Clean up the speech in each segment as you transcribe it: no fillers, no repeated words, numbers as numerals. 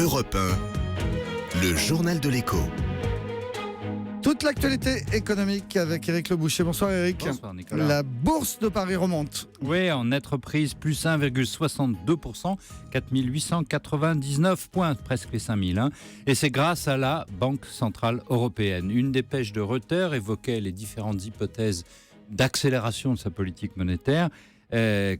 Europe 1, le journal de l'écho. Toute l'actualité économique avec Éric Le Boucher. Bonsoir Éric. Bonsoir Nicolas. La bourse de Paris remonte. Oui, en nette reprise, plus 1,62%, 4899 points, presque les 5000. Et c'est grâce à la Banque Centrale Européenne. Une dépêche de Reuters évoquait les différentes hypothèses d'accélération de sa politique monétaire.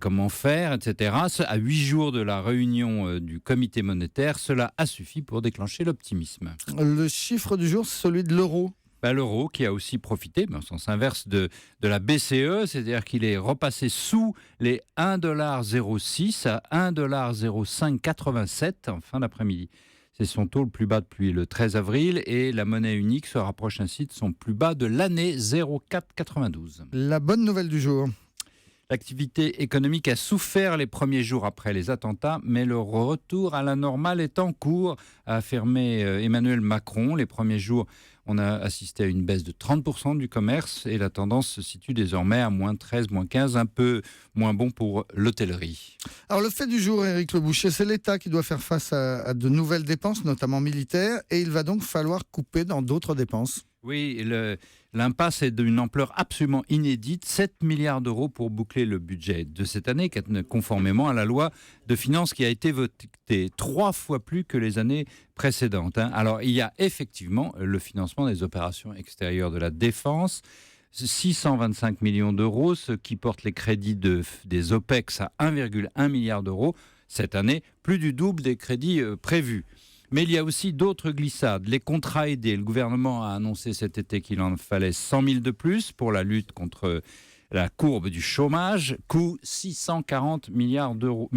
Comment faire, etc. À 8 jours de la réunion du comité monétaire, cela a suffi pour déclencher l'optimisme. Le chiffre du jour, c'est celui de l'euro. L'euro qui a aussi profité, mais en sens inverse, de la BCE, c'est-à-dire qu'il est repassé sous les 1,06 à 1,0587 en fin d'après-midi. C'est son taux le plus bas depuis le 13 avril et la monnaie unique se rapproche ainsi de son plus bas de l'année, 0,492. La bonne nouvelle du jour. L'activité économique a souffert les premiers jours après les attentats, mais le retour à la normale est en cours, a affirmé Emmanuel Macron. Les premiers jours, on a assisté à une baisse de 30% du commerce et la tendance se situe désormais à moins 13, moins 15, un peu moins bon pour l'hôtellerie. Alors le fait du jour, Éric Le Boucher, c'est l'État qui doit faire face à de nouvelles dépenses, notamment militaires, et il va donc falloir couper dans d'autres dépenses. Oui, l'impasse est d'une ampleur absolument inédite, 7 milliards d'euros pour boucler le budget de cette année, conformément à la loi de finances qui a été votée 3 fois plus que les années précédentes. Alors, il y a effectivement le financement des opérations extérieures de la défense, 625 millions d'euros, ce qui porte les crédits des OPEX à 1,1 milliard d'euros cette année, plus du double des crédits prévus. Mais il y a aussi d'autres glissades. Les contrats aidés. Le gouvernement a annoncé cet été qu'il en fallait 100 000 de plus pour la lutte contre la courbe du chômage. Coût 640 millions d'euros.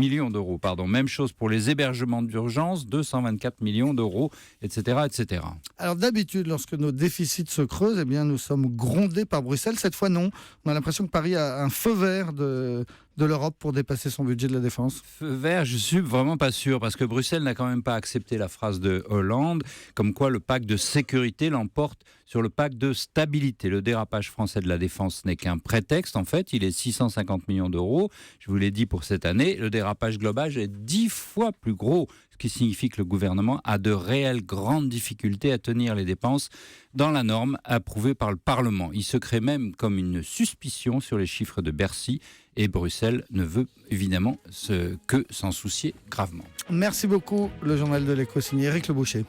Même chose pour les hébergements d'urgence, 224 millions d'euros, etc., etc. Alors d'habitude, lorsque nos déficits se creusent, eh bien, nous sommes grondés par Bruxelles. Cette fois, non. On a l'impression que Paris a un feu vert de l'Europe pour dépasser son budget de la défense. Feu vert, je suis vraiment pas sûr, parce que Bruxelles n'a quand même pas accepté la phrase de Hollande, comme quoi le pacte de sécurité l'emporte sur le pacte de stabilité. Le dérapage français de la défense n'est qu'un prétexte, en fait. Il est 650 millions d'euros, je vous l'ai dit pour cette année. Le dérapage global est 10 fois plus gros, ce qui signifie que le gouvernement a de réelles grandes difficultés à tenir les dépenses dans la norme approuvée par le Parlement. Il se crée même comme une suspicion sur les chiffres de Bercy et Bruxelles ne veut évidemment que s'en soucier gravement. Merci beaucoup, le journal de l'écho signé Éric Le Boucher.